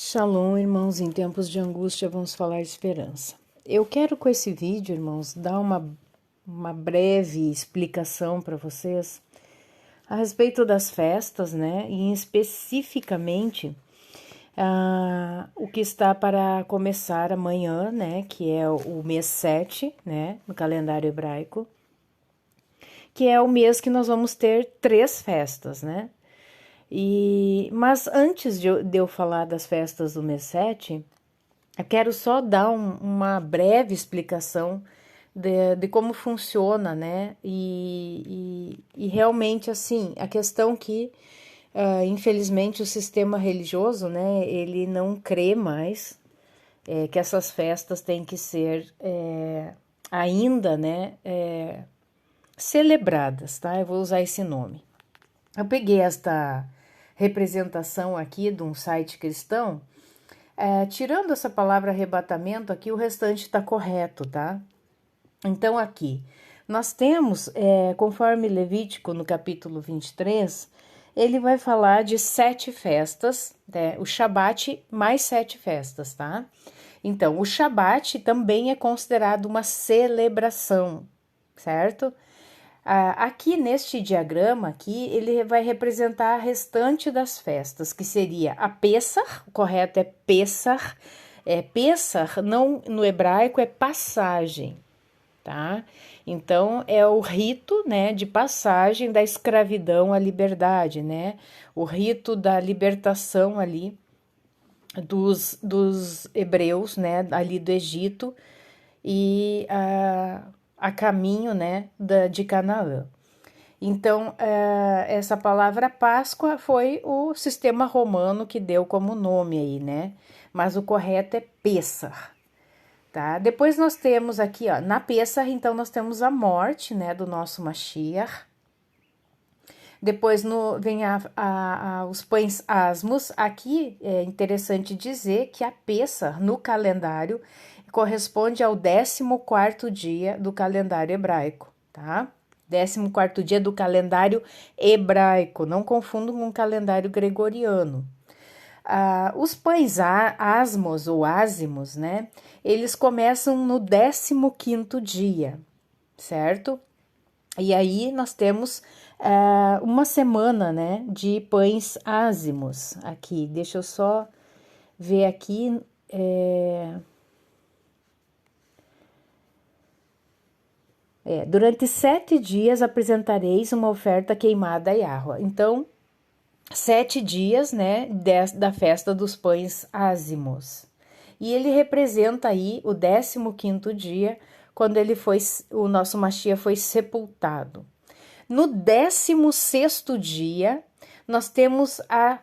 Shalom, irmãos, em tempos de angústia vamos falar de esperança. Eu quero com esse vídeo, irmãos, dar uma breve explicação para vocês a respeito das festas, né? E especificamente o que está para começar amanhã, né? Que é o mês 7, né? No calendário hebraico, que é o mês que nós vamos ter 3 festas, né? Mas antes de eu falar das festas do mês 7, eu quero só dar uma breve explicação de como funciona, né? E realmente, assim, a questão que, infelizmente, o sistema religioso, né? Ele não crê mais que essas festas têm que ser ainda, né? Celebradas, tá? Eu vou usar esse nome. Eu peguei esta representação aqui de um site cristão. Tirando essa palavra arrebatamento aqui, o restante está correto, tá? Então aqui, nós temos, conforme Levítico no capítulo 23, ele vai falar de 7 festas, né? O Shabat mais 7 festas, tá? Então, o Shabat também é considerado uma celebração, certo? Aqui neste diagrama aqui, ele vai representar a restante das festas, que seria a Pessah, o correto é Pessah. Pessah, não, no hebraico, é passagem, tá? Então, é o rito, né, de passagem da escravidão à liberdade, né? O rito da libertação ali dos hebreus, né, ali do Egito e a caminho, né, de Canaã. Então, essa palavra Páscoa foi o sistema romano que deu como nome aí, né? Mas o correto é Pessah, tá? Depois nós temos aqui, ó, na Pessah, então nós temos a morte, né, do nosso Mashiach. Depois vem os pães asmos. Aqui é interessante dizer que a Pessah, no calendário, corresponde ao 14º dia do calendário hebraico, tá? 14º dia do calendário hebraico, não confundam com o calendário gregoriano. Os pães asmos ou ázimos, né? Eles começam no 15º dia, certo? E aí nós temos uma semana, né, de pães ázimos aqui. Deixa eu só ver aqui. Durante 7 dias apresentareis uma oferta queimada a Yahweh. Então, 7 dias, né, da festa dos pães ázimos. E ele representa aí o 15º dia, quando o nosso Mashiach foi sepultado. No 16º dia, nós temos a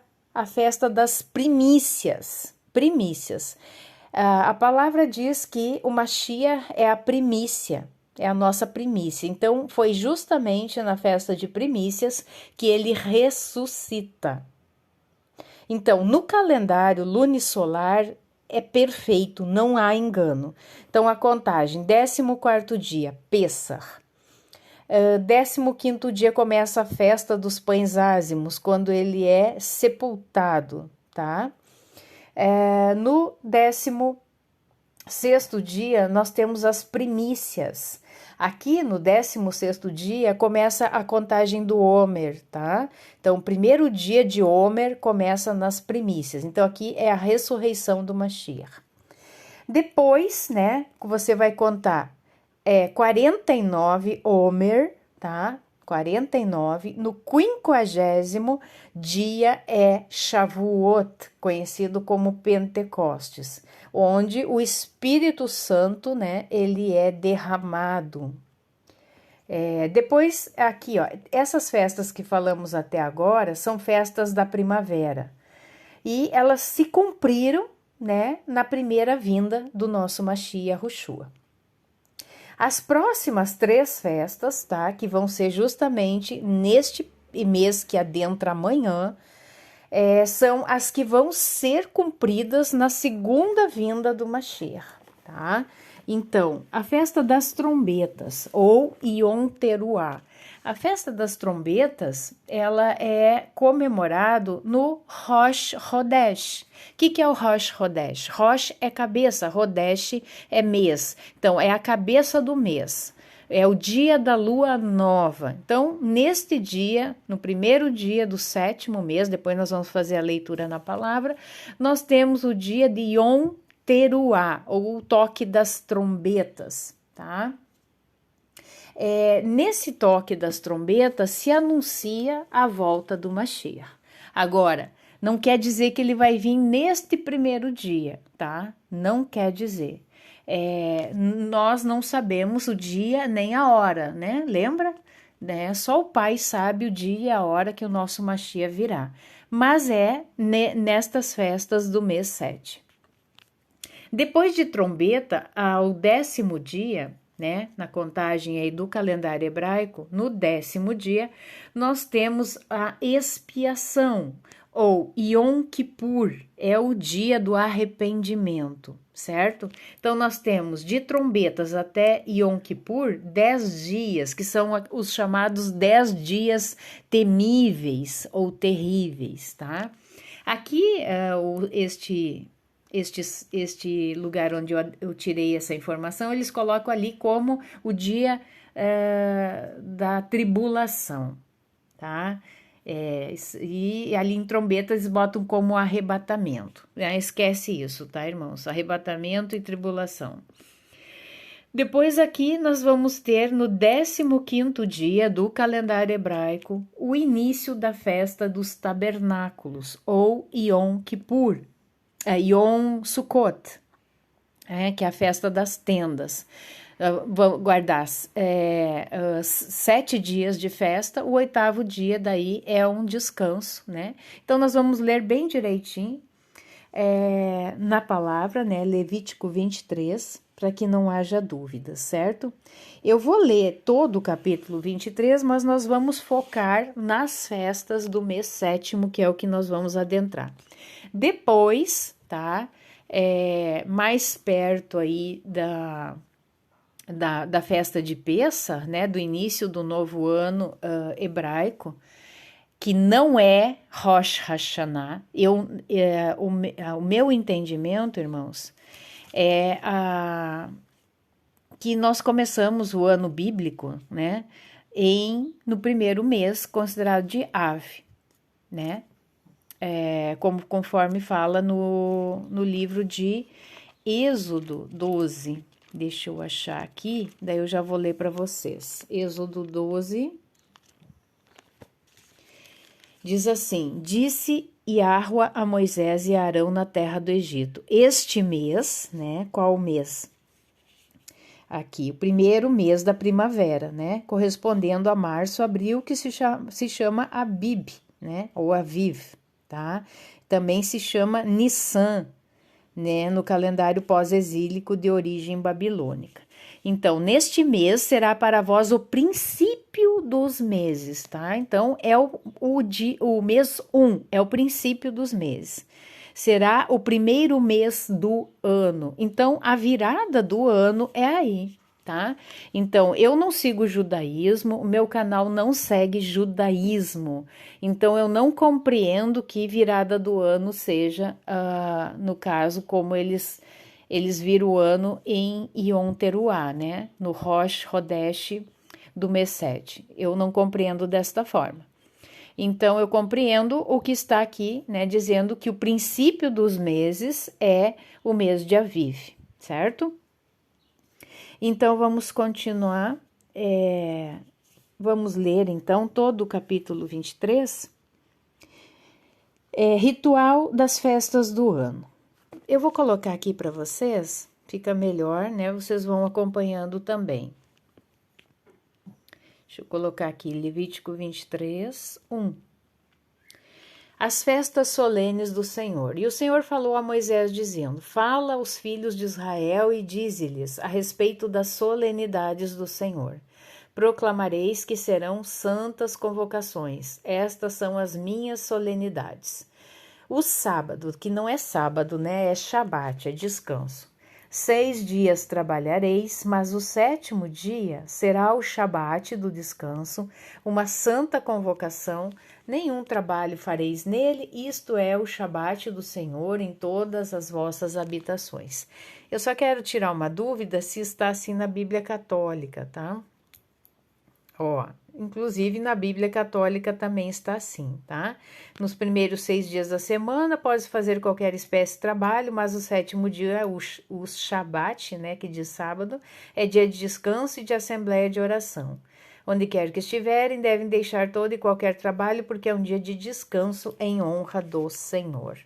festa das primícias. Primícias. A palavra diz que o Mashiach é a primícia, é a nossa primícia. Então, foi justamente na festa de primícias que ele ressuscita. Então, no calendário lunisolar é perfeito, não há engano. Então, a contagem, 14º dia, Pessah. 15º dia começa a festa dos pães ázimos, quando ele é sepultado, tá? No 16º dia, nós temos as primícias. Aqui no 16º dia começa a contagem do Homer, tá? Então, o primeiro dia de Homer começa nas primícias. Então, aqui é a ressurreição do Mashiach. Depois, né, você vai contar 49 Homer, tá? 49. No 50º dia é Shavuot, conhecido como Pentecostes, onde o Espírito Santo, né, ele é derramado. Depois, aqui, ó, essas festas que falamos até agora são festas da primavera. E elas se cumpriram, né, na primeira vinda do nosso Mashiach Yahushua. As próximas 3 festas, tá, que vão ser justamente neste mês que adentra amanhã, são as que vão ser cumpridas na segunda vinda do Mashiach, tá? Então, a festa das trombetas, ou Yom Teruah. A festa das trombetas, ela é comemorado no Rosh Hodesh. O que é o Rosh Hodesh? Rosh é cabeça, Hodesh é mês. Então, é a cabeça do mês. É o dia da lua nova. Então, neste dia, no primeiro dia do 7º mês, depois nós vamos fazer a leitura na palavra, nós temos o dia de Yom Teruah, ou o toque das trombetas, tá? Nesse toque das trombetas se anuncia a volta do Mashiach. Agora, não quer dizer que ele vai vir neste primeiro dia, tá? Não quer dizer. Nós não sabemos o dia nem a hora, né? Lembra? Só o Pai sabe o dia e a hora que o nosso Mashiach virá. Mas nestas festas do mês 7. Depois de trombeta, ao 10º dia, né, na contagem aí do calendário hebraico, no 10º dia, nós temos a expiação, ou Yom Kippur, é o dia do arrependimento, certo? Então, nós temos de trombetas até Yom Kippur 10 dias, que são os chamados 10 dias temíveis ou terríveis, tá? Aqui, este lugar onde eu tirei essa informação, eles colocam ali como o dia da tribulação, tá? E ali em trombetas eles botam como arrebatamento. Esquece isso, tá, irmãos? Arrebatamento e tribulação. Depois aqui nós vamos ter no 15º dia do calendário hebraico o início da festa dos tabernáculos, ou Yom Kippur. Yom Sukkot, que é a festa das tendas. Vou guardar 7 dias de festa, o 8º dia daí é um descanso, né? Então, nós vamos ler bem direitinho na palavra, né? Levítico 23, para que não haja dúvidas, certo? Eu vou ler todo o capítulo 23, mas nós vamos focar nas festas do mês 7º, que é o que nós vamos adentrar. Depois, tá? Mais perto aí da festa de Pessah, né? Do início do novo ano hebraico, que não é Rosh Hashanah. O meu entendimento, irmãos, que nós começamos o ano bíblico, né? No primeiro mês, considerado de Av, né? Conforme fala no livro de Êxodo 12. Deixa eu achar aqui, daí eu já vou ler para vocês. Êxodo 12 diz assim: Disse Yahua a Moisés e a Arão na terra do Egito: Este mês, né? Qual mês? Aqui, o primeiro mês da primavera, né? Correspondendo a março, abril, que se chama Abib, né? Ou Aviv, tá? Também se chama Nissan, né? No calendário pós-exílico de origem babilônica. Então, neste mês será para vós o princípio dos meses, tá? Então, é o mês 1, é o princípio dos meses. Será o primeiro mês do ano. Então, a virada do ano é aí, tá? Então, eu não sigo judaísmo, o meu canal não segue judaísmo. Então, eu não compreendo que virada do ano seja, no caso, como eles viram o ano em Yom Teruah, né? No Rosh Hodesh do mês 7. Eu não compreendo desta forma. Então, eu compreendo o que está aqui, né? Dizendo que o princípio dos meses é o mês de Aviv, certo? Então, vamos continuar. Vamos ler, então, todo o capítulo 23. Ritual das festas do ano. Eu vou colocar aqui para vocês, fica melhor, né? Vocês vão acompanhando também. Deixa eu colocar aqui Levítico 23, 1. As festas solenes do Senhor. E o Senhor falou a Moisés, dizendo: Fala aos filhos de Israel e dize-lhes a respeito das solenidades do Senhor. Proclamareis que serão santas convocações. Estas são as minhas solenidades. O sábado, que não é sábado, né? É Shabat, é descanso. 6 dias trabalhareis, mas o 7º dia será o Shabat do descanso, uma santa convocação. Nenhum trabalho fareis nele, isto é o Shabat do Senhor em todas as vossas habitações. Eu só quero tirar uma dúvida se está assim na Bíblia Católica, tá? Ó, inclusive na Bíblia Católica também está assim, tá? Nos primeiros 6 dias da semana pode fazer qualquer espécie de trabalho, mas o 7º dia, o Shabat, né, que diz sábado, é dia de descanso e de assembleia de oração. Onde quer que estiverem, devem deixar todo e qualquer trabalho, porque é um dia de descanso em honra do Senhor.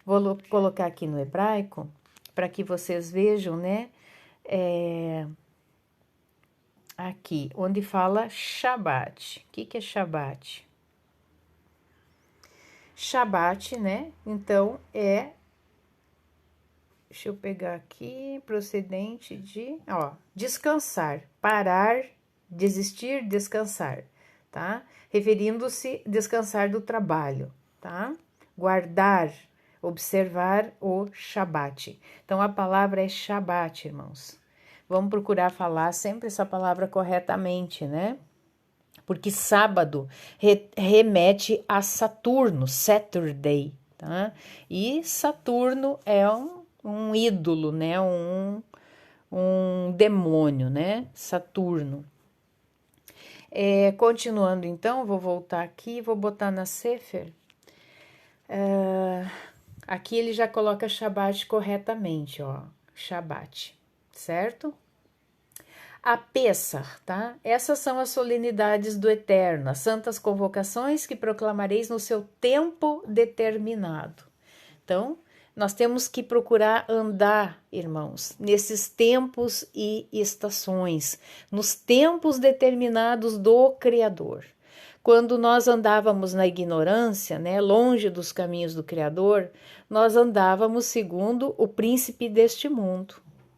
Vou colocar aqui no hebraico, para que vocês vejam, né? Aqui, onde fala Shabat. O que é Shabat? Shabat, né? Então, deixa eu pegar aqui, procedente de, descansar, parar, desistir, descansar, tá? Referindo-se descansar do trabalho, tá? Guardar, observar o Shabat. Então, a palavra é Shabat, irmãos. Vamos procurar falar sempre essa palavra corretamente, né? Porque sábado remete a Saturno, Saturday, tá? E Saturno é um ídolo, né? Um demônio, né? Saturno. Continuando, então, vou voltar aqui, vou botar na Sefer. Aqui ele já coloca Shabat corretamente, ó. Shabat, certo? A Pessah, tá? Essas são as solenidades do Eterno, as santas convocações que proclamareis no seu tempo determinado. Então, nós temos que procurar andar, irmãos, nesses tempos e estações, nos tempos determinados do Criador. Quando nós andávamos na ignorância, né, longe dos caminhos do Criador, nós andávamos segundo o príncipe deste mundo,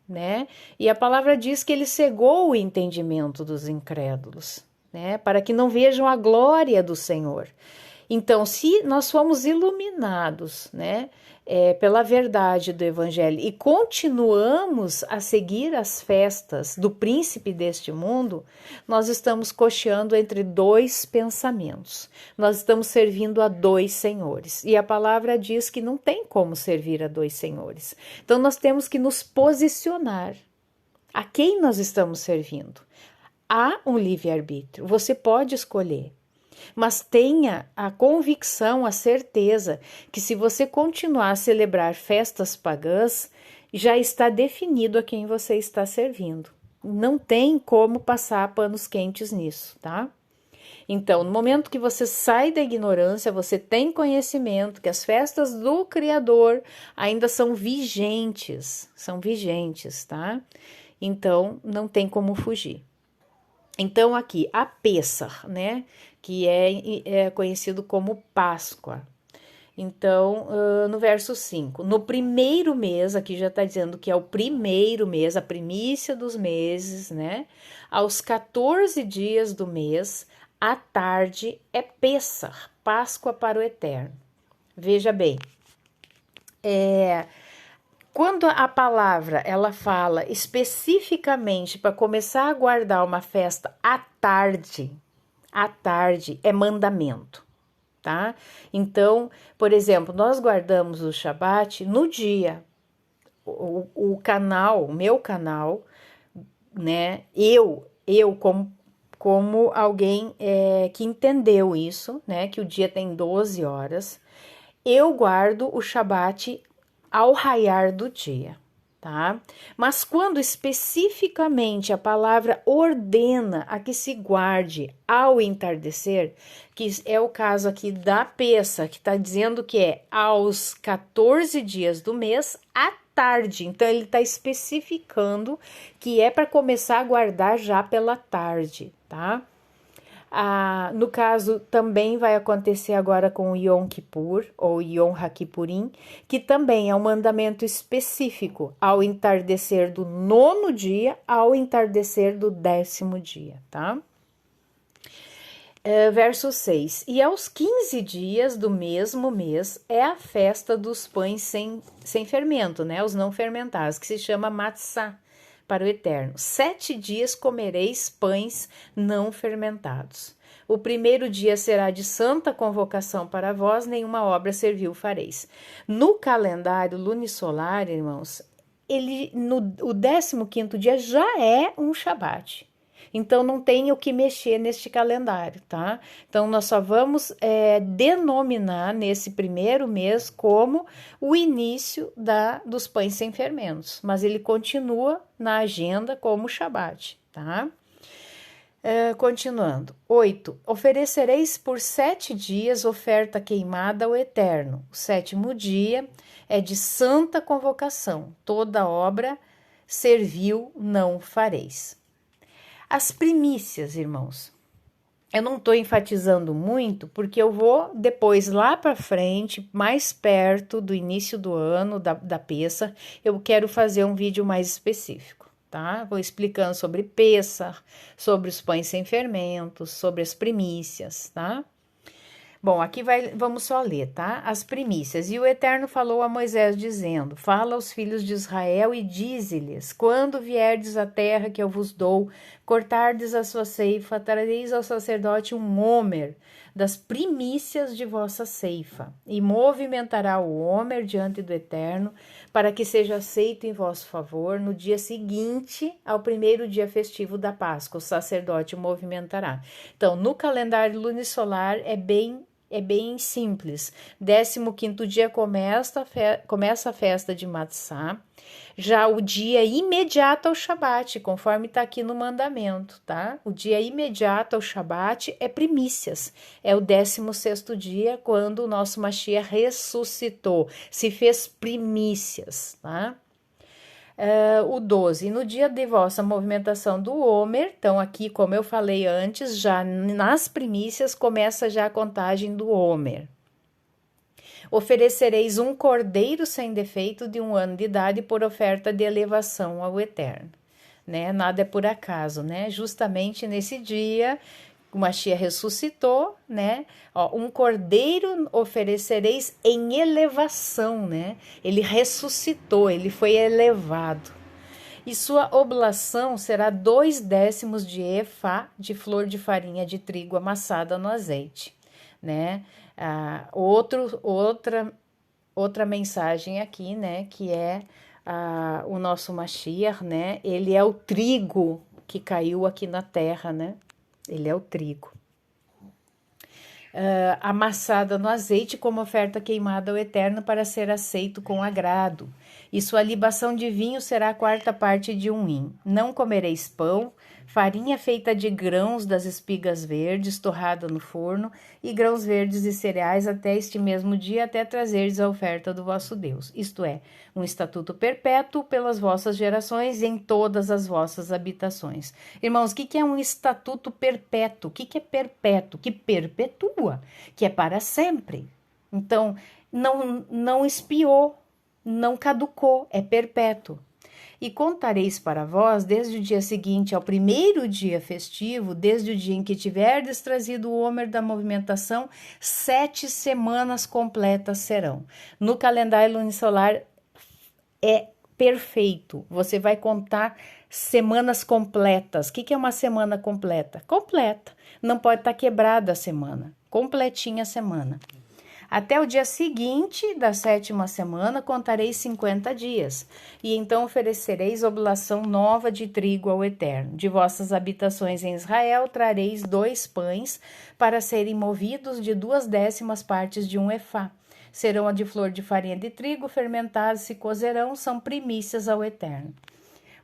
né? E a palavra diz que ele cegou o entendimento dos incrédulos, né, para que não vejam a glória do Senhor. Então, se nós fomos iluminados, né, pela verdade do Evangelho e continuamos a seguir as festas do príncipe deste mundo, nós estamos cocheando entre dois pensamentos. Nós estamos servindo a dois senhores. E a palavra diz que não tem como servir a dois senhores. Então, nós temos que nos posicionar. A quem nós estamos servindo? Há um livre-arbítrio. Você pode escolher. Mas tenha a convicção, a certeza que se você continuar a celebrar festas pagãs, já está definido a quem você está servindo. Não tem como passar panos quentes nisso, tá? Então, no momento que você sai da ignorância, você tem conhecimento que as festas do Criador ainda são vigentes, tá? Então, não tem como fugir. Então, aqui, a Pessah, né, que é conhecido como Páscoa. Então, no verso 5, no primeiro mês, aqui já está dizendo que é o primeiro mês, a primícia dos meses, né, aos 14 dias do mês, à tarde, é Pessah, Páscoa para o Eterno. Veja bem, quando a palavra ela fala especificamente para começar a guardar uma festa à tarde é mandamento, tá? Então, por exemplo, nós guardamos o Shabat no dia. O canal, o meu canal, né? Eu como alguém que entendeu isso, né? Que o dia tem 12 horas, eu guardo o Shabat ao raiar do dia, tá? Mas quando especificamente a palavra ordena a que se guarde ao entardecer, que é o caso aqui da Pessah, que está dizendo que é aos 14 dias do mês, à tarde. Então, ele está especificando que é para começar a guardar já pela tarde, tá? No caso, também vai acontecer agora com o Yom Kippur, ou Yom HaKippurim, que também é um mandamento específico ao entardecer do 9º dia ao entardecer do 10º dia, tá? Verso 6. E aos 15 dias do mesmo mês é a festa dos pães sem fermento, né? Os não fermentados, que se chama Matzah para o Eterno. 7 dias comereis pães não fermentados. O primeiro dia será de santa convocação para vós, nenhuma obra servil fareis. No calendário lunisolar, irmãos, o 15º dia já é um Shabat. Então, não tem o que mexer neste calendário, tá? Então, nós só vamos denominar nesse primeiro mês como o início dos pães sem fermentos, mas ele continua na agenda como Shabat, tá? Continuando. 8. Oferecereis por 7 dias oferta queimada ao Eterno. O 7º dia é de santa convocação. Toda obra servil não fareis. As primícias, irmãos. Eu não estou enfatizando muito, porque eu vou depois lá para frente, mais perto do início do ano, da Pêssar, eu quero fazer um vídeo mais específico, tá? Vou explicando sobre Pêssar, sobre os pães sem fermentos, sobre as primícias, tá? Bom, aqui vamos só ler, tá? As primícias. E o Eterno falou a Moisés, dizendo: Fala aos filhos de Israel e dize-lhes: Quando vierdes à terra que eu vos dou, cortardes a sua ceifa, trareis ao sacerdote um homer das primícias de vossa ceifa, e movimentará o homer diante do Eterno, para que seja aceito em vosso favor no dia seguinte ao primeiro dia festivo da Páscoa. O sacerdote o movimentará. Então, no calendário lunisolar é bem simples. 15º dia começa a festa de Matzah, já o dia imediato ao Shabat, conforme está aqui no mandamento, tá? O dia imediato ao Shabat é primícias, é o 16º dia, quando o nosso Mashiach ressuscitou, se fez primícias, tá? O 12, no dia de vossa movimentação do Homer, então aqui, como eu falei antes, já nas primícias começa já a contagem do Homer. Oferecereis um cordeiro sem defeito de 1 ano de idade por oferta de elevação ao Eterno, né? Nada é por acaso, né? Justamente nesse dia o Mashiach ressuscitou, né? Ó, um cordeiro oferecereis em elevação, né? Ele ressuscitou, ele foi elevado. E sua oblação será 2/10 de efá de flor de farinha de trigo amassada no azeite, né? Outra mensagem aqui, né? Que é o nosso Mashiach, né? Ele é o trigo que caiu aqui na terra, né? Ele é o trigo. Amassada no azeite como oferta queimada ao Eterno para ser aceito com agrado. E sua libação de vinho será a 4ª parte de 1 hin. Não comereis pão, farinha feita de grãos das espigas verdes, torrada no forno, e grãos verdes e cereais até este mesmo dia, até trazerdes a oferta do vosso Deus. Isto é, um estatuto perpétuo pelas vossas gerações em todas as vossas habitações. Irmãos, o que é um estatuto perpétuo? O que é perpétuo? Que perpetua, que é para sempre. Então, não expiou, não caducou, é perpétuo. E contareis para vós, desde o dia seguinte ao primeiro dia festivo, desde o dia em que tiverdes trazido o homer da movimentação, 7 semanas completas serão. No calendário lunisolar é perfeito. Você vai contar semanas completas. O que é uma semana completa? Completa. Não pode estar quebrada a semana. Completinha a semana. Até o dia seguinte da 7ª semana, contareis 50 dias, e então oferecereis oblação nova de trigo ao Eterno. De vossas habitações em Israel, trareis 2 pães para serem movidos de 2/10 partes de 1 efá. Serão a de flor de farinha de trigo, fermentadas se cozerão, são primícias ao Eterno.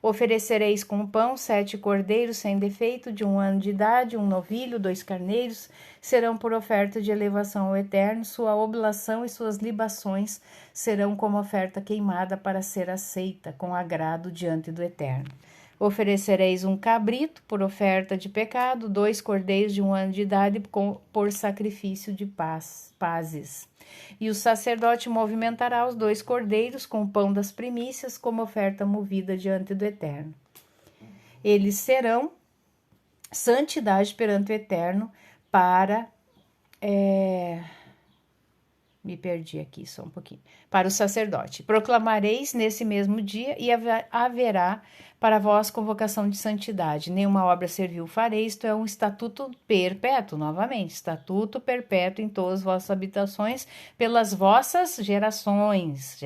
Oferecereis com o pão 7 cordeiros sem defeito, de 1 ano de idade, 1 novilho, 2 carneiros, serão por oferta de elevação ao Eterno, sua oblação e suas libações serão como oferta queimada para ser aceita com agrado diante do Eterno. Oferecereis um cabrito por oferta de pecado, 2 cordeiros de 1 ano de idade por sacrifício de pazes. E o sacerdote movimentará os 2 cordeiros com o pão das primícias como oferta movida diante do Eterno. Eles serão santidade perante o Eterno para... me perdi aqui só um pouquinho. Para o sacerdote. Proclamareis nesse mesmo dia e haverá para vós convocação de santidade. Nenhuma obra servil fareis, isto é um estatuto perpétuo, novamente, estatuto perpétuo em todas as vossas habitações, pelas vossas gerações,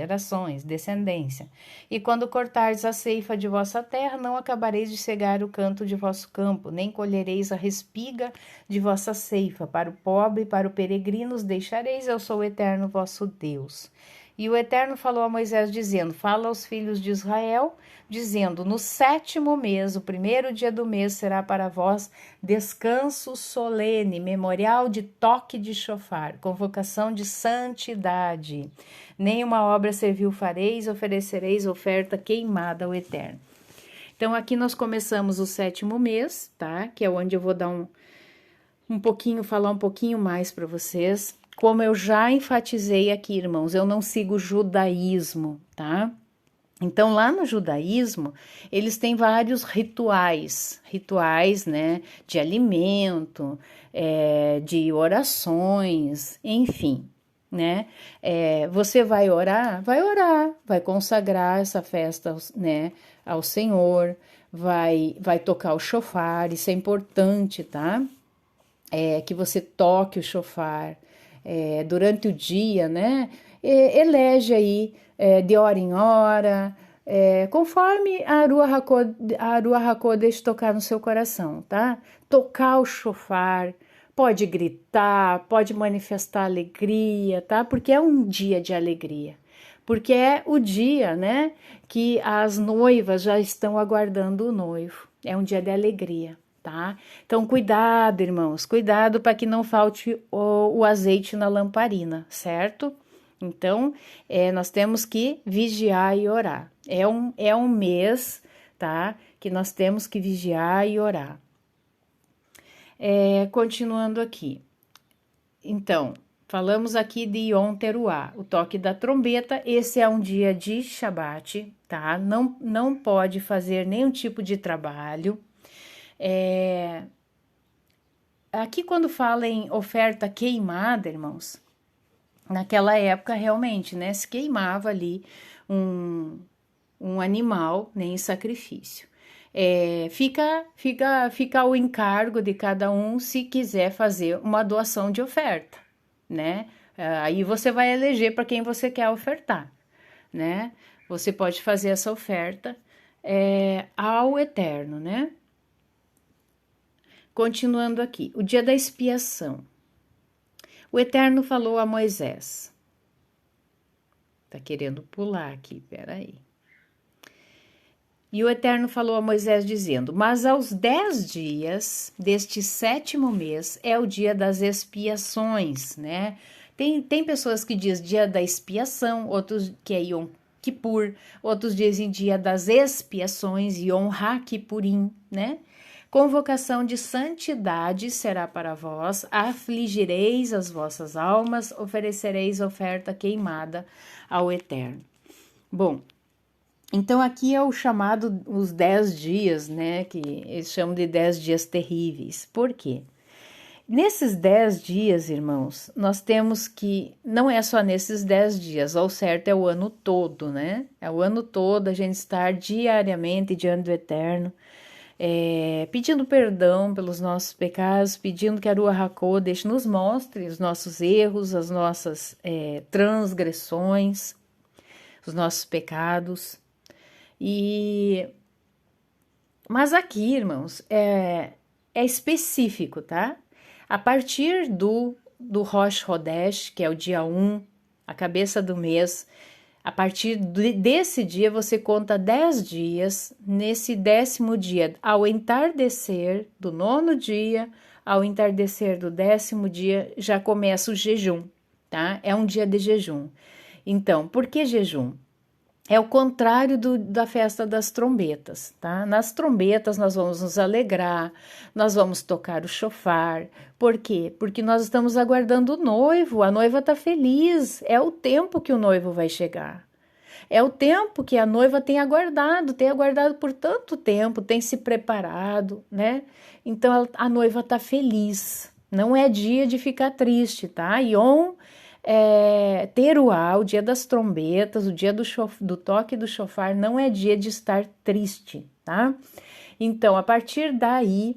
descendência. E quando cortardes a ceifa de vossa terra, não acabareis de cegar o canto de vosso campo, nem colhereis a respiga de vossa ceifa. Para o pobre e para o peregrino os deixareis, eu sou o eterno vosso Deus. E o Eterno falou a Moisés, dizendo, fala aos filhos de Israel, dizendo, no 7º mês, o 1º dia do mês, será para vós descanso solene, memorial de toque de chofar, convocação de santidade. Nenhuma obra servil fareis, oferecereis oferta queimada ao Eterno. Então, aqui nós começamos o 7º mês, tá? Que é onde eu vou dar falar um pouquinho mais para vocês. Como eu já enfatizei aqui, irmãos, eu não sigo o judaísmo, tá? Então, lá no judaísmo, eles têm vários rituais, né, de alimento, de orações, enfim, né? Você vai orar, vai consagrar essa festa, né, ao Senhor, vai tocar o chofar, isso é importante, tá? Que você toque o chofar, durante o dia, né? Elege aí de hora em hora, conforme a Ruach HaKodesh tocar no seu coração, tá? Tocar o chofar, pode gritar, pode manifestar alegria, tá? Porque é um dia de alegria. Porque é o dia, né, que as noivas já estão aguardando o noivo. É um dia de alegria. Tá? Então, cuidado, irmãos, cuidado para que não falte o azeite na lamparina, certo? Então, nós temos que vigiar e orar. É um mês, tá? Que nós temos que vigiar e orar. Continuando aqui. Então, falamos aqui de Yom Teruah, o toque da trombeta. Esse é um dia de Shabat, tá? Não pode fazer nenhum tipo de trabalho. Aqui quando fala em oferta queimada, irmãos, naquela época realmente, né, se queimava ali um animal, né, em sacrifício. Fica o encargo de cada um se quiser fazer uma doação de oferta, né? Aí você vai eleger para quem você quer ofertar, né? Você pode fazer essa oferta ao Eterno, né? Continuando aqui, o dia da expiação. O Eterno falou a Moisés. Tá querendo pular aqui, peraí. E o Eterno falou a Moisés dizendo, mas aos 10 dias deste 7º mês é o dia das expiações, né? Tem pessoas que dizem dia da expiação, outros que é Yom Kippur, outros dizem dia das expiações, Yom HaKippurim, né? Convocação de santidade será para vós, afligireis as vossas almas, oferecereis oferta queimada ao Eterno. Bom, então aqui é o chamado os 10 dias, né, que eles chamam de 10 dias terríveis. Por quê? Nesses 10 dias, irmãos, nós temos que, não é só nesses 10 dias, ao certo é o ano todo, né? É o ano todo a gente estar diariamente diante do Eterno, pedindo perdão pelos nossos pecados, pedindo que a Ruach HaKodesh nos mostre os nossos erros, as nossas transgressões, os nossos pecados. Mas aqui, irmãos, é específico, tá? A partir do Rosh Hodesh, que é o dia 1, a cabeça do mês, a partir desse dia, você conta 10 dias, nesse 10º dia, ao entardecer do 9º dia, ao entardecer do 10º dia, já começa o jejum, tá? É um dia de jejum. Então, por que jejum? É o contrário da festa das trombetas, tá? Nas trombetas nós vamos nos alegrar, nós vamos tocar o chofar. Por quê? Porque nós estamos aguardando o noivo, a noiva está feliz, é o tempo que o noivo vai chegar. É o tempo que a noiva tem aguardado por tanto tempo, tem se preparado, né? Então a noiva está feliz, Não é dia de ficar triste, tá? Yom Teruá, o dia das trombetas, o dia do toque do chofar, não é dia de estar triste, tá? Então, a partir daí,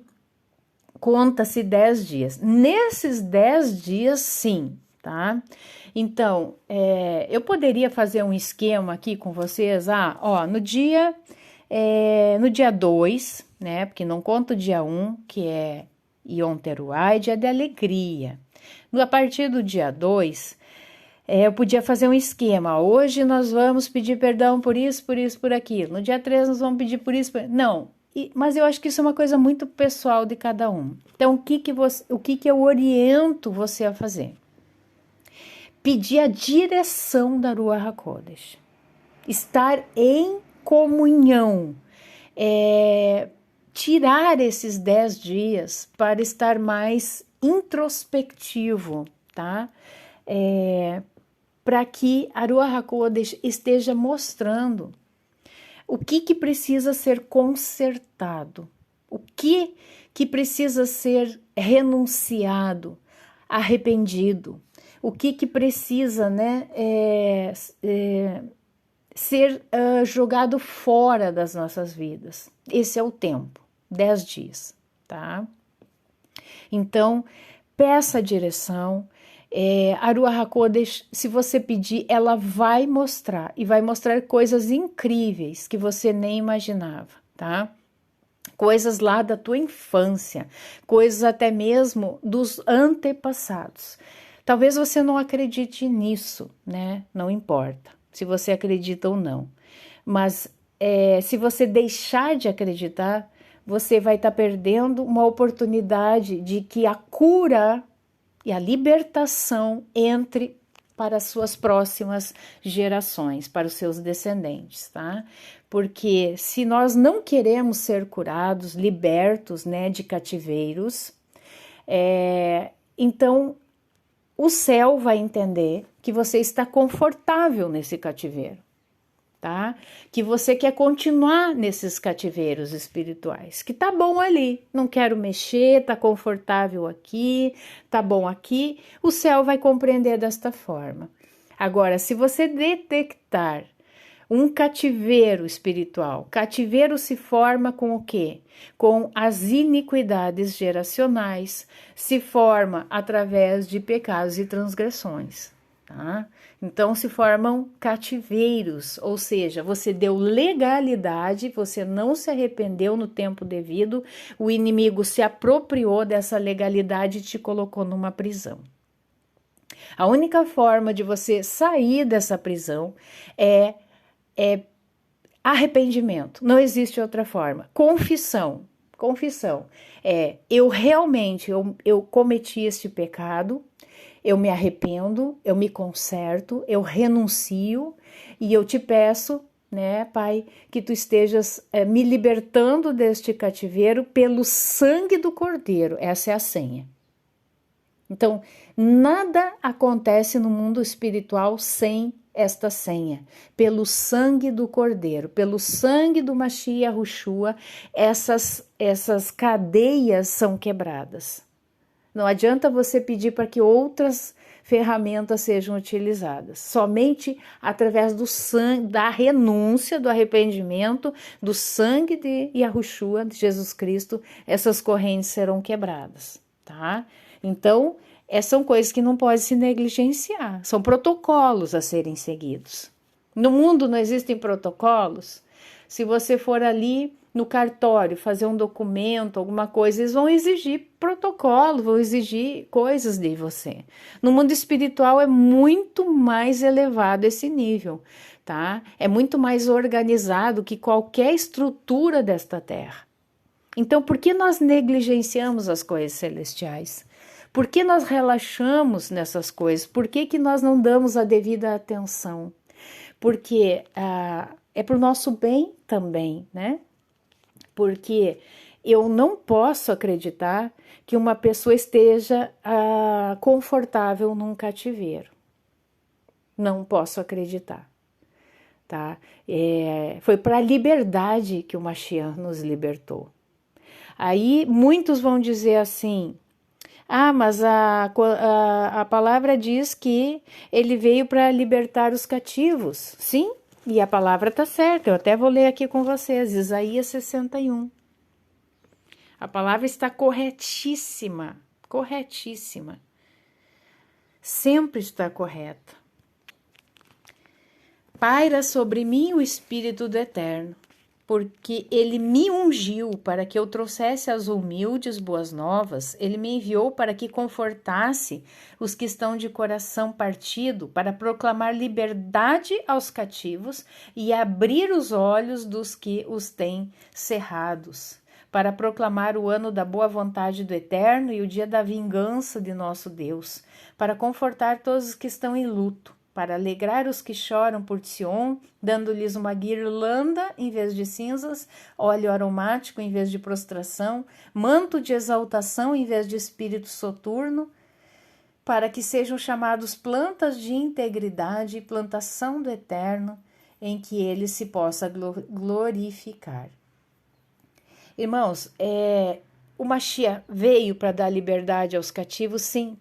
conta-se 10 dias. Nesses 10 dias, sim, tá? Então, eu poderia fazer um esquema aqui com vocês, no dia 2, né? Porque não conta o dia 1, que é Yom Teruá, é dia de alegria. A partir do dia 2, eu podia fazer um esquema. Hoje nós vamos pedir perdão por isso, por aquilo. No dia 3 nós vamos pedir por isso, Não, mas eu acho que isso é uma coisa muito pessoal de cada um. Então, o que eu oriento você a fazer? Pedir a direção da Ruach HaKodesh. Estar em comunhão. Tirar esses 10 dias para estar mais introspectivo, tá? Para que a Ruach HaKodesh esteja mostrando o que precisa ser consertado, o que precisa ser renunciado, arrependido, o que precisa, né, ser jogado fora das nossas vidas. Esse é o tempo, 10 dias, tá? Então, peça a direção. A Ruach HaKodesh, se você pedir, ela vai mostrar, e vai mostrar coisas incríveis que você nem imaginava, tá? Coisas lá da tua infância, coisas até mesmo dos antepassados. Talvez você não acredite nisso, né? Não importa se você acredita ou não. Mas se você deixar de acreditar, você vai estar perdendo uma oportunidade de que a cura e a libertação entre para as suas próximas gerações, para os seus descendentes, tá? Porque se nós não queremos ser curados, libertos, né, de cativeiros, então o céu vai entender que você está confortável nesse cativeiro, tá? Que você quer continuar nesses cativeiros espirituais, que tá bom ali, não quero mexer, tá confortável aqui, tá bom aqui, o céu vai compreender desta forma. Agora, se você detectar um cativeiro espiritual, cativeiro se forma com o quê? Com as iniquidades geracionais, se forma através de pecados e transgressões, tá? Então se formam cativeiros, ou seja, você deu legalidade, você não se arrependeu no tempo devido, o inimigo se apropriou dessa legalidade e te colocou numa prisão. A única forma de você sair dessa prisão é arrependimento, não existe outra forma. Confissão. Eu realmente, eu cometi este pecado, eu me arrependo, eu me conserto, eu renuncio e eu te peço, né, Pai, que tu estejas me libertando deste cativeiro pelo sangue do Cordeiro. Essa é a senha. Então, nada acontece no mundo espiritual sem esta senha. Pelo sangue do Cordeiro, pelo sangue do Mashiach Yahushua, essas cadeias são quebradas. Não adianta você pedir para que outras ferramentas sejam utilizadas. Somente através do sangue, da renúncia, do arrependimento, do sangue de Yahushua, de Jesus Cristo, essas correntes serão quebradas, tá? Então, são coisas que não podem se negligenciar, são protocolos a serem seguidos. No mundo não existem protocolos. Se você for ali no cartório fazer um documento, alguma coisa, eles vão exigir protocolo, vão exigir coisas de você. No mundo espiritual é muito mais elevado esse nível, tá? É muito mais organizado que qualquer estrutura desta terra. Então, por que nós negligenciamos as coisas celestiais? Por que nós relaxamos nessas coisas? Por que nós não damos a devida atenção? Porque é para o nosso bem também, né? Porque eu não posso acreditar que uma pessoa esteja confortável num cativeiro. Não posso acreditar, tá? Foi para a liberdade que o Mashiach nos libertou. Aí muitos vão dizer assim, Ah, mas a palavra diz que ele veio para libertar os cativos. Sim, e a palavra está certa. Eu até vou ler aqui com vocês, Isaías 61. A palavra está corretíssima, corretíssima. Sempre está correta. Paira sobre mim o Espírito do Eterno, porque ele me ungiu para que eu trouxesse aos humildes boas novas, ele me enviou para que confortasse os que estão de coração partido, para proclamar liberdade aos cativos e abrir os olhos dos que os têm cerrados, para proclamar o ano da boa vontade do Eterno e o dia da vingança de nosso Deus, para confortar todos os que estão em luto, para alegrar os que choram por Sion, dando-lhes uma guirlanda em vez de cinzas, óleo aromático em vez de prostração, manto de exaltação em vez de espírito soturno, para que sejam chamados plantas de integridade e plantação do Eterno, em que ele se possa glorificar. Irmãos, o Mashiach veio para dar liberdade aos cativos, sim,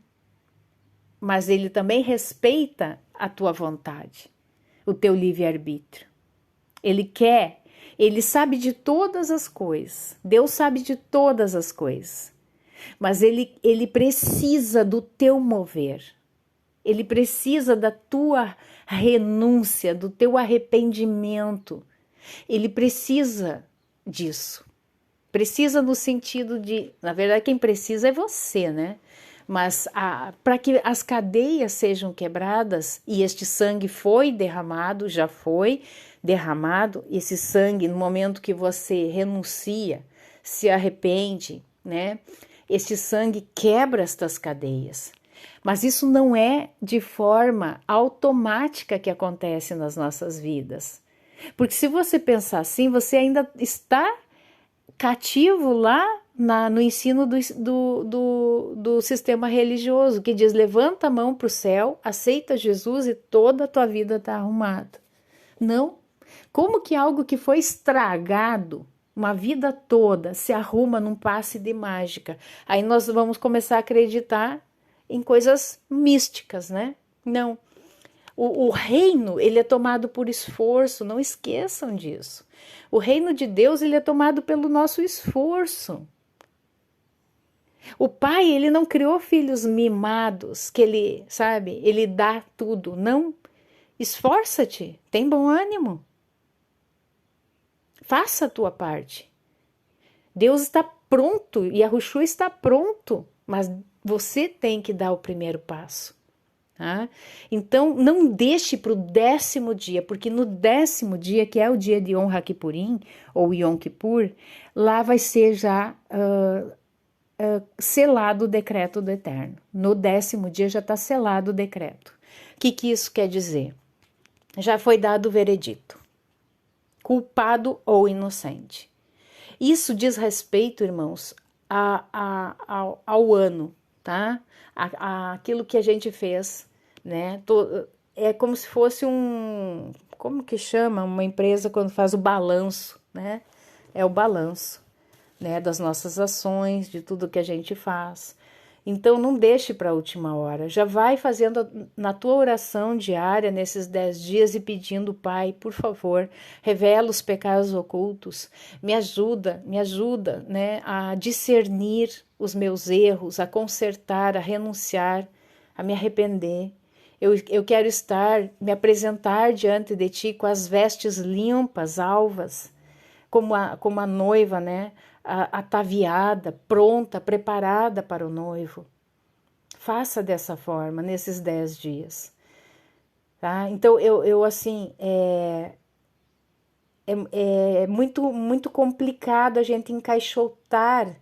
mas ele também respeita a tua vontade, o teu livre-arbítrio. Ele sabe de todas as coisas, Deus sabe de todas as coisas, mas ele precisa do teu mover, ele precisa da tua renúncia, do teu arrependimento, ele precisa disso. Precisa no sentido de, na verdade, quem precisa é você, né? Mas para que as cadeias sejam quebradas, e este sangue foi derramado, já foi derramado, esse sangue no momento que você renuncia, se arrepende, né? Este sangue quebra estas cadeias. Mas isso não é de forma automática que acontece nas nossas vidas. Porque se você pensar assim, você ainda está cativo lá no ensino do sistema religioso, que diz: levanta a mão para o céu, aceita Jesus e toda a tua vida está arrumada. Não. Como que algo que foi estragado uma vida toda se arruma num passe de mágica? Aí nós vamos começar a acreditar em coisas místicas, né? Não. O reino, ele é tomado por esforço, não esqueçam disso. O reino de Deus, ele é tomado pelo nosso esforço. O pai, ele não criou filhos mimados, que ele, sabe, ele dá tudo. Não, esforça-te, tem bom ânimo. Faça a tua parte. Deus está pronto e a Yahushua está pronto, mas você tem que dar o primeiro passo. Tá? Então, não deixe para o 10º dia, porque no 10º dia, que é o dia de Yom HaKippurim, ou Yom Kippur, lá vai ser já selado o decreto do Eterno. No 10º dia já está selado o decreto. O que isso quer dizer? Já foi dado o veredito, culpado ou inocente. Isso diz respeito, irmãos, ao ano, tá? Aquilo que a gente fez, né? É como se fosse como que chama uma empresa quando faz o balanço, né? É o balanço, né? Das nossas ações, de tudo que a gente faz. Então, não deixe para a última hora. Já vai fazendo na tua oração diária, nesses 10 dias, e pedindo: Pai, por favor, revela os pecados ocultos. Me ajuda, né, a discernir os meus erros, a consertar, a renunciar, a me arrepender. Eu quero me apresentar diante de Ti com as vestes limpas, alvas, como a noiva, né? Ataviada, pronta, preparada para o noivo. Faça dessa forma, nesses 10 dias. Tá? Então, eu assim, é muito complicado a gente encaixotar.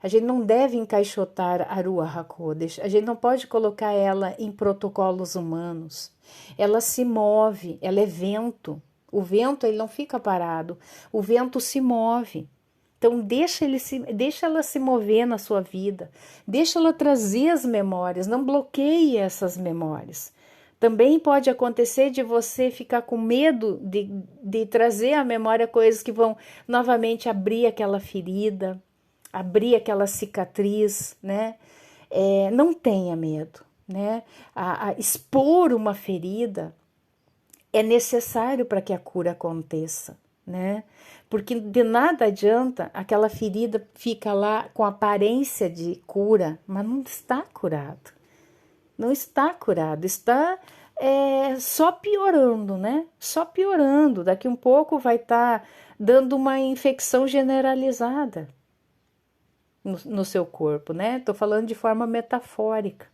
A gente não deve encaixotar a Ruach HaKodesh. A gente não pode colocar ela em protocolos humanos. Ela se move, ela é vento. O vento, ele não fica parado. O vento se move. Então, deixa ela se mover na sua vida, deixa ela trazer as memórias, não bloqueie essas memórias. Também pode acontecer de você ficar com medo de trazer à memória coisas que vão novamente abrir aquela ferida, abrir aquela cicatriz, né? não tenha medo, né? A expor uma ferida é necessário para que a cura aconteça, né? Porque de nada adianta aquela ferida fica lá com aparência de cura, mas não está curado. Não está curado, está só piorando, né? Só piorando. Daqui um pouco vai estar dando uma infecção generalizada no seu corpo, né? Tô falando de forma metafórica.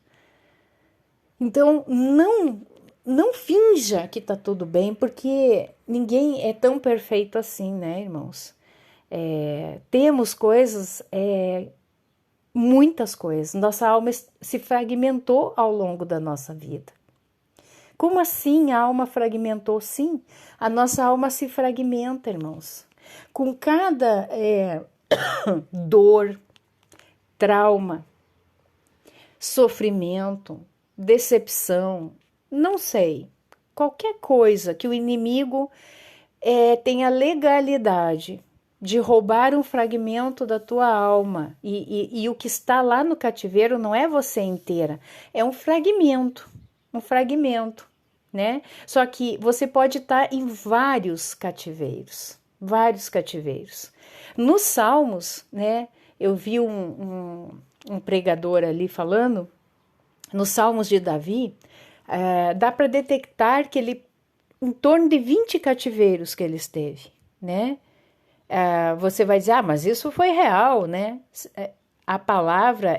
Então, não finja que tá tudo bem, porque ninguém é tão perfeito assim, né, irmãos? Temos coisas, muitas coisas. Nossa alma se fragmentou ao longo da nossa vida. Como assim a alma fragmentou? Sim, a nossa alma se fragmenta, irmãos. Com cada dor, trauma, sofrimento, decepção, não sei, qualquer coisa que o inimigo tenha legalidade de roubar um fragmento da tua alma e o que está lá no cativeiro não é você inteira, é um fragmento, né? Só que você pode estar em vários cativeiros. Nos Salmos, né? Eu vi um pregador ali falando, nos Salmos de Davi, dá para detectar que ele, em torno de 20 cativeiros que ele esteve, né? Você vai dizer, mas isso foi real, né? A palavra,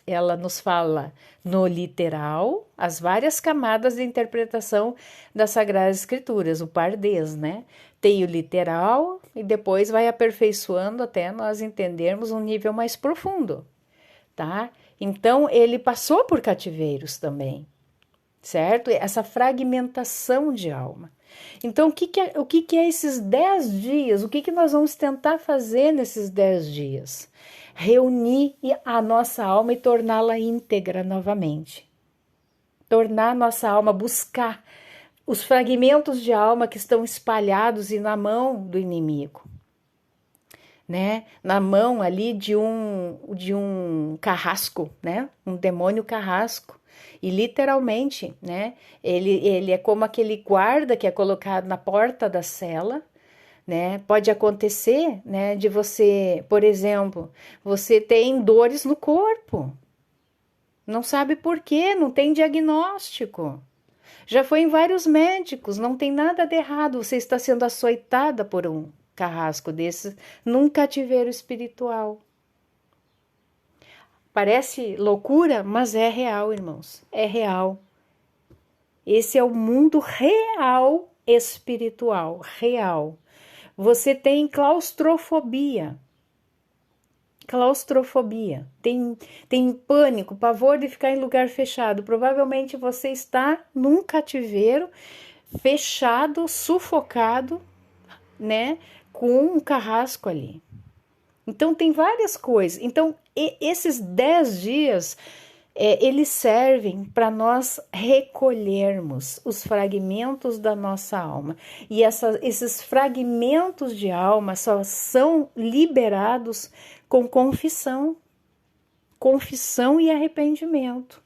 ela nos fala no literal, as várias camadas de interpretação das Sagradas Escrituras, o pardês, né? Tem o literal e depois vai aperfeiçoando até nós entendermos um nível mais profundo, tá? Então, ele passou por cativeiros também, certo? Essa fragmentação de alma. Então, o que é esses 10 dias? O que nós vamos tentar fazer nesses 10 dias? Reunir a nossa alma e torná-la íntegra novamente. Tornar a nossa alma, buscar os fragmentos de alma que estão espalhados e na mão do inimigo. Né? Na mão ali de um carrasco, né? Um demônio carrasco. E literalmente, né? Ele é como aquele guarda que é colocado na porta da cela, né? Pode acontecer, né? De você, por exemplo, você tem dores no corpo, não sabe por quê, não tem diagnóstico. Já foi em vários médicos, não tem nada de errado, você está sendo açoitada por um carrasco desses num cativeiro espiritual. Parece loucura, mas é real, irmãos. É real. Esse é o mundo real espiritual, real. Você tem claustrofobia. Tem pânico, pavor de ficar em lugar fechado. Provavelmente você está num cativeiro fechado, sufocado, né? Com um carrasco ali. Então tem várias coisas. Então esses 10 dias eles servem para nós recolhermos os fragmentos da nossa alma. E esses fragmentos de alma só são liberados com confissão e arrependimento.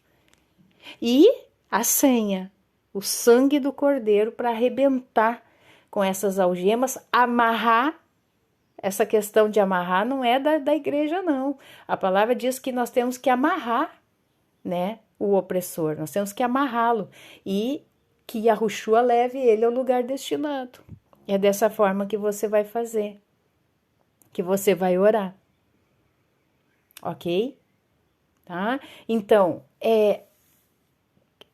E a senha, o sangue do Cordeiro para arrebentar com essas algemas, amarrar. Essa questão de amarrar não é da igreja, não. A palavra diz que nós temos que amarrar, né, o opressor, nós temos que amarrá-lo e que Yahushua leve ele ao lugar destinado. É dessa forma que você vai fazer, que você vai orar, ok? Tá? Então,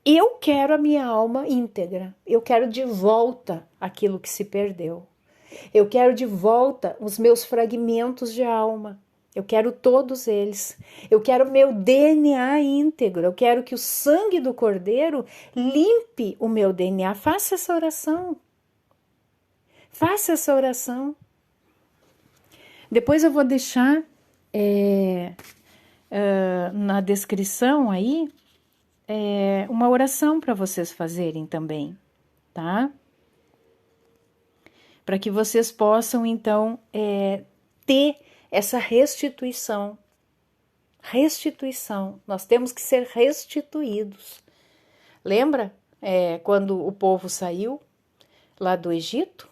eu quero a minha alma íntegra, eu quero de volta aquilo que se perdeu. Eu quero de volta os meus fragmentos de alma. Eu quero todos eles. Eu quero meu DNA íntegro. Eu quero que o sangue do Cordeiro limpe o meu DNA. Faça essa oração. Faça essa oração. Depois eu vou deixar na descrição aí uma oração para vocês fazerem também, tá? Para que vocês possam, então, ter essa restituição Restituição. Nós temos que ser restituídos. Lembra quando o povo saiu lá do Egito?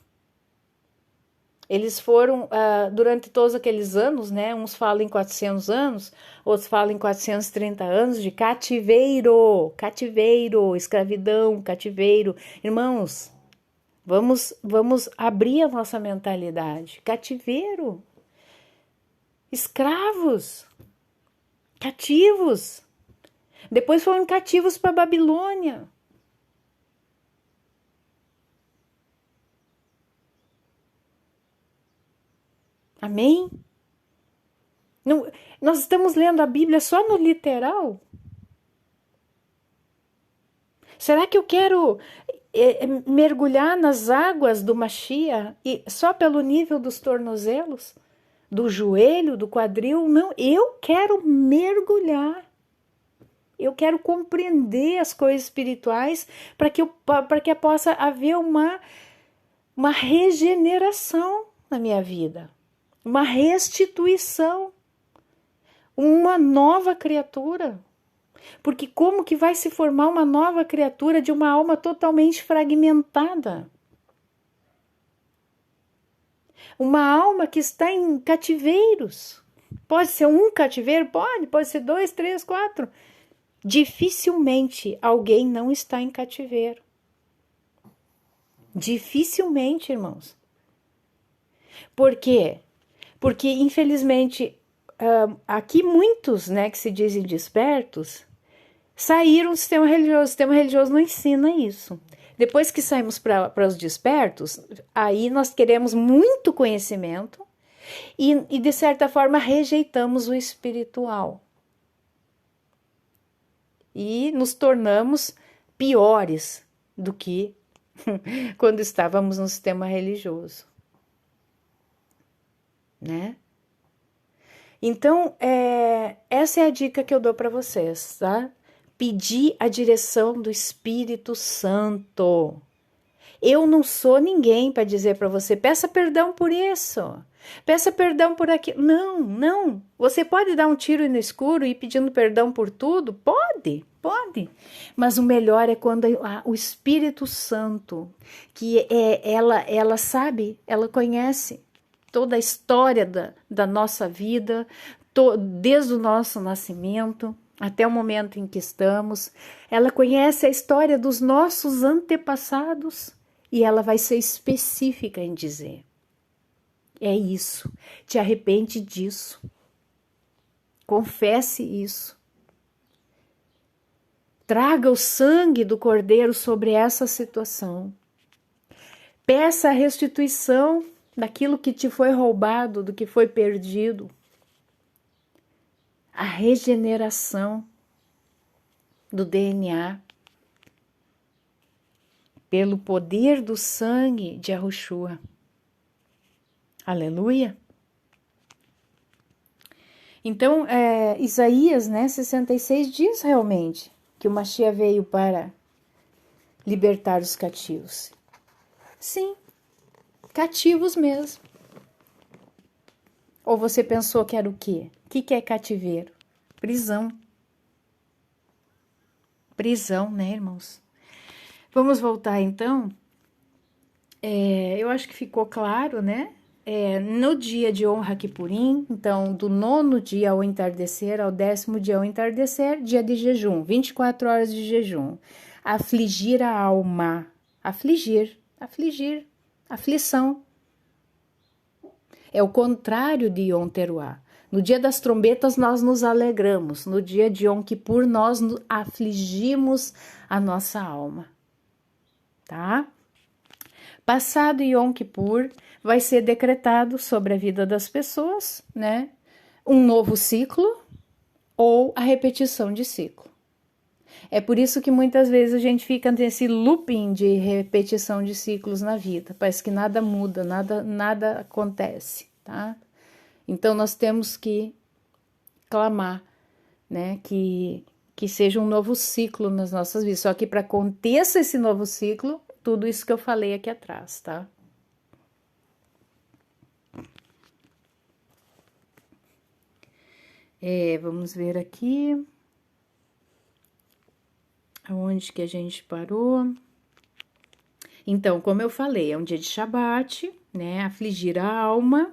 Eles foram, durante todos aqueles anos, né? Uns falam em 400 anos, outros falam em 430 anos de cativeiro, escravidão, cativeiro. Irmãos, vamos abrir a nossa mentalidade. Cativeiro, escravos, cativos. Depois foram cativos para a Babilônia. Amém? Não, nós estamos lendo a Bíblia só no literal? Será que eu quero mergulhar nas águas do Mashiach e só pelo nível dos tornozelos? Do joelho, do quadril? Não, eu quero mergulhar. Eu quero compreender as coisas espirituais para que possa haver uma regeneração na minha vida. Uma restituição, uma nova criatura. Porque como que vai se formar uma nova criatura de uma alma totalmente fragmentada? Uma alma que está em cativeiros. Pode ser um cativeiro? Pode ser 2, 3, 4. Dificilmente alguém não está em cativeiro. Dificilmente, irmãos. Por quê? Porque, infelizmente, aqui muitos, né, que se dizem despertos, saíram do sistema religioso. O sistema religioso não ensina isso. Depois que saímos para os despertos, aí nós queremos muito conhecimento e, de certa forma, rejeitamos o espiritual. E nos tornamos piores do que quando estávamos no sistema religioso. Né? Então, essa é a dica que eu dou para vocês, tá? Pedir a direção do Espírito Santo. Eu não sou ninguém para dizer para você, peça perdão por isso, peça perdão por aquilo. Não. Você pode dar um tiro no escuro e ir pedindo perdão por tudo? Pode. Mas o melhor é quando o Espírito Santo, que ela sabe, ela conhece toda a história da nossa vida, desde o nosso nascimento até o momento em que estamos. Ela conhece a história dos nossos antepassados e ela vai ser específica em dizer: é isso, te arrepende disso, confesse isso. Traga o sangue do Cordeiro sobre essa situação. Peça a restituição daquilo que te foi roubado, do que foi perdido. A regeneração do DNA pelo poder do sangue de Yahushua. Aleluia! Então, Isaías, 66 diz realmente que o Mashiach veio para libertar os cativos. Sim, cativos mesmo. Ou você pensou que era o quê? O que é cativeiro? Prisão. Prisão, né, irmãos? Vamos voltar, então. Eu acho que ficou claro, né? No dia de Yom Kippurim, então, do 9º dia ao entardecer ao 10º dia ao entardecer, dia de jejum, 24 horas de jejum. Afligir a alma. Afligir. Aflição. É o contrário de Yom Teruah. No dia das trombetas nós nos alegramos. No dia de Yom Kippur nós afligimos a nossa alma. Tá? Passado Yom Kippur, vai ser decretado sobre a vida das pessoas, né? Um novo ciclo ou a repetição de ciclo. É por isso que muitas vezes a gente fica nesse looping de repetição de ciclos na vida. Parece que nada muda, nada acontece, tá? Então nós temos que clamar, né? Que seja um novo ciclo nas nossas vidas. Só que para aconteça esse novo ciclo, tudo isso que eu falei aqui atrás, tá? Vamos ver aqui aonde que a gente parou. Então, como eu falei, é um dia de Shabat, né? Afligir a alma.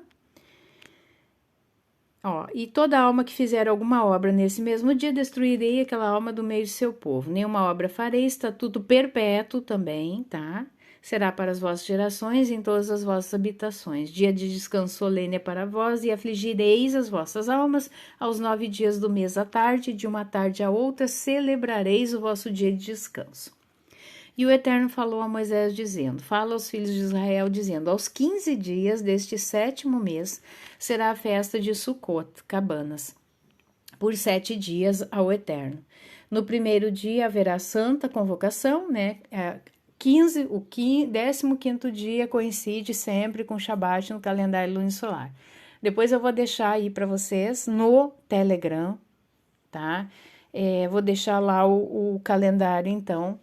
Ó, e toda alma que fizer alguma obra nesse mesmo dia, destruirei aquela alma do meio de seu povo. Nenhuma obra farei, estatuto perpétuo também, tá? Será para as vossas gerações em todas as vossas habitações. Dia de descanso solene é para vós, e afligireis as vossas almas aos 9 dias do mês à tarde, de uma tarde à outra, celebrareis o vosso dia de descanso. E o Eterno falou a Moisés, dizendo: Fala aos filhos de Israel, dizendo: Aos 15 dias deste 7º mês será a festa de Sucot, cabanas, por 7 dias ao Eterno. No primeiro dia haverá santa convocação, né? O 15º dia coincide sempre com Shabat no calendário lunisolar. Depois eu vou deixar aí para vocês no Telegram, tá? Vou deixar lá o calendário, então,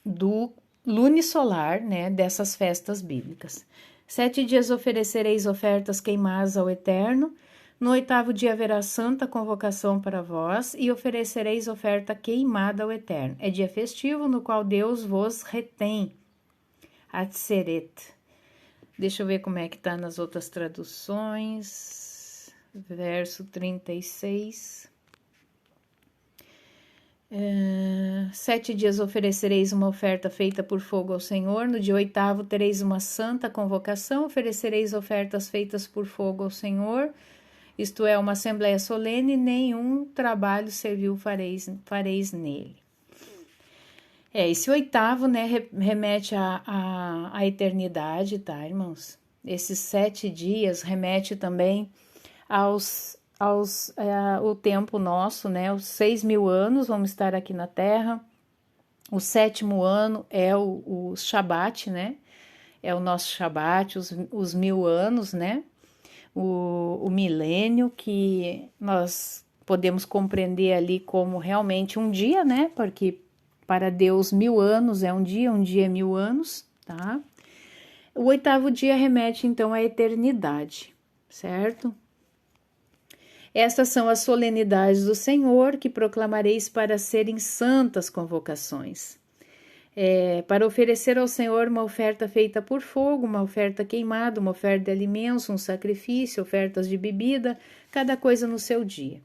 do lunisolar, né, dessas festas bíblicas. 7 dias oferecereis ofertas queimadas ao Eterno. No 8º dia haverá santa convocação para vós e oferecereis oferta queimada ao Eterno. É dia festivo no qual Deus vos retém. Atzeret. Deixa eu ver como é que tá nas outras traduções. Verso 36. 7 dias oferecereis uma oferta feita por fogo ao Senhor. No dia 8º tereis uma santa convocação. Oferecereis ofertas feitas por fogo ao Senhor. Isto é, uma assembleia solene, nenhum trabalho servil fareis nele. Esse 8º, né, remete à eternidade, tá, irmãos? Esses 7 dias remete também o tempo nosso, né? Os 6.000 anos vamos estar aqui na Terra. O 7º ano é o Shabat, né? É o nosso Shabat, os 1.000 anos, né? O milênio, que nós podemos compreender ali como realmente um dia, né? Porque para Deus 1.000 anos é um dia é 1.000 anos, tá? O 8º dia remete então à eternidade, certo? Estas são as solenidades do Senhor que proclamareis para serem santas convocações. Para oferecer ao Senhor uma oferta feita por fogo, uma oferta queimada, uma oferta de alimentos, um sacrifício, ofertas de bebida, cada coisa no seu dia.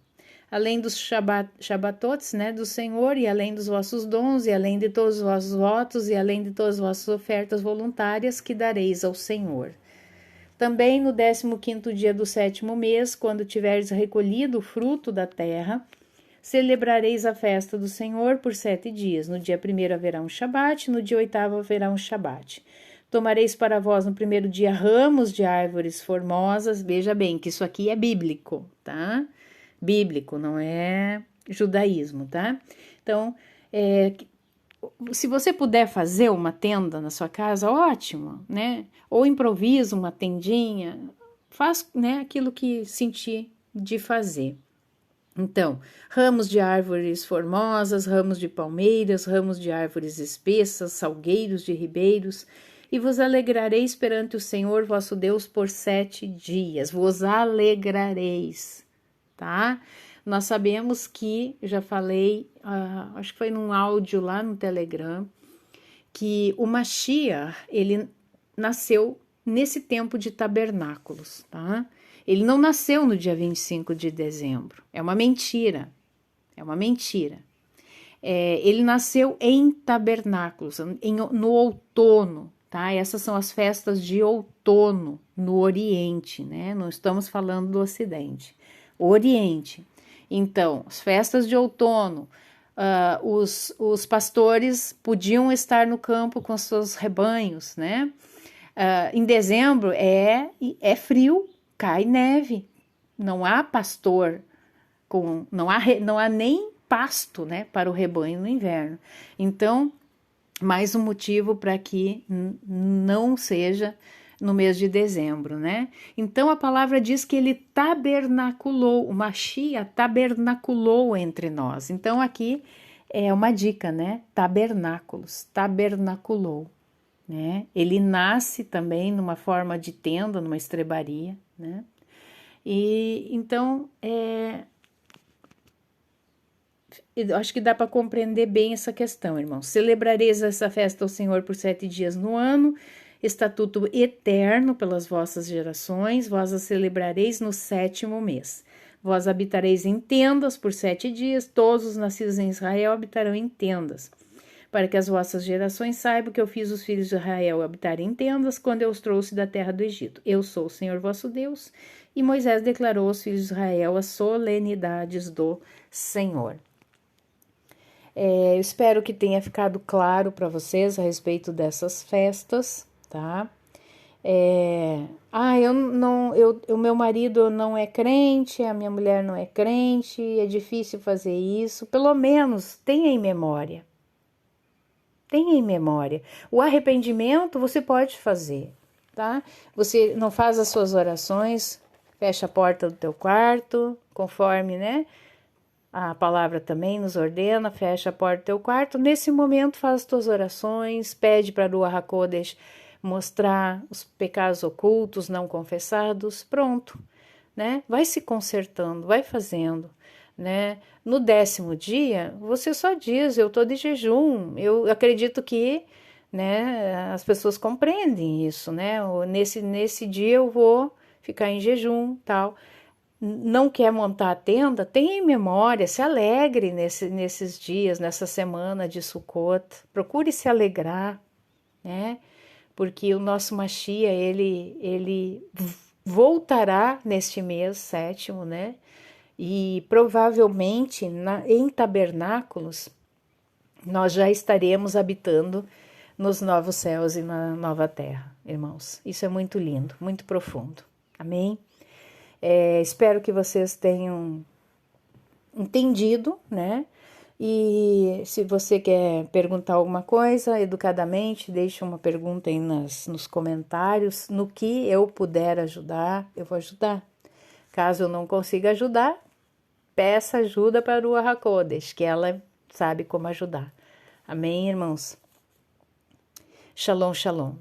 Além dos Shabatotes, né, do Senhor, e além dos vossos dons, e além de todos os vossos votos, e além de todas as vossas ofertas voluntárias que dareis ao Senhor. Também no 15º dia do 7º mês, quando tiveres recolhido o fruto da terra, celebrareis a festa do Senhor por 7 dias. No dia 1º haverá um Shabat, no dia 8º haverá um Shabat. Tomareis para vós no primeiro dia ramos de árvores formosas. Veja bem que isso aqui é bíblico, tá? Bíblico, não é judaísmo, tá? Então, se você puder fazer uma tenda na sua casa, ótimo, né? Ou improvisa uma tendinha, faz, né, aquilo que sentir de fazer. Então, ramos de árvores formosas, ramos de palmeiras, ramos de árvores espessas, salgueiros de ribeiros, e vos alegrareis perante o Senhor vosso Deus por 7 dias. Vos alegrareis, tá? Nós sabemos que, já falei, acho que foi num áudio lá no Telegram, que o Mashiach, ele nasceu nesse tempo de tabernáculos, tá? Ele não nasceu no dia 25 de dezembro. É uma mentira. É uma mentira. Ele nasceu em tabernáculos, no outono, tá? Essas são as festas de outono no Oriente, né? Não estamos falando do Ocidente. Oriente. Então, as festas de outono, os pastores podiam estar no campo com seus rebanhos, né? Em dezembro é frio, cai neve, não há pastor, não há nem pasto, né, para o rebanho no inverno. Então, mais um motivo para que não seja no mês de dezembro, né? Então a palavra diz que ele tabernaculou, o Mashiach tabernaculou entre nós. Então aqui é uma dica, né? Tabernáculos, tabernaculou, né? Ele nasce também numa forma de tenda, numa estrebaria, né? E então eu acho que dá para compreender bem essa questão, irmãos. Celebrareis essa festa ao Senhor por 7 dias no ano, estatuto eterno pelas vossas gerações, vós a celebrareis no 7º mês. Vós habitareis em tendas por 7 dias, todos os nascidos em Israel habitarão em tendas, para que as vossas gerações saibam que eu fiz os filhos de Israel habitarem em tendas quando eu os trouxe da terra do Egito. Eu sou o Senhor vosso Deus. E Moisés declarou aos filhos de Israel as solenidades do Senhor. Eu espero que tenha ficado claro para vocês a respeito dessas festas, tá? O meu marido não é crente, a minha mulher não é crente, é difícil fazer isso. Pelo menos tenha em memória. Tenha em memória. O arrependimento você pode fazer, tá? Você não faz as suas orações, fecha a porta do teu quarto, conforme, né? A palavra também nos ordena, fecha a porta do teu quarto. Nesse momento, faz as tuas orações, pede para o Ruach HaKodesh mostrar os pecados ocultos, não confessados, pronto, né? Vai se consertando, vai fazendo, né? No 10º dia, você só diz, eu estou de jejum. Eu acredito que, né, as pessoas compreendem isso, né? Nesse dia eu vou ficar em jejum, tal. Não quer montar a tenda? Tenha em memória, se alegre nesses dias, nessa semana de Sukkot. Procure se alegrar, né? Porque o nosso Mashiach, ele voltará neste mês 7º, né? E provavelmente em tabernáculos nós já estaremos habitando nos novos céus e na nova terra, irmãos. Isso é muito lindo, muito profundo. Amém? Espero que vocês tenham entendido, né? E se você quer perguntar alguma coisa, educadamente, deixe uma pergunta aí nos comentários. No que eu puder ajudar, eu vou ajudar. Caso eu não consiga ajudar, peça ajuda para o Ruach HaKodesh, que ela sabe como ajudar. Amém, irmãos? Shalom, shalom.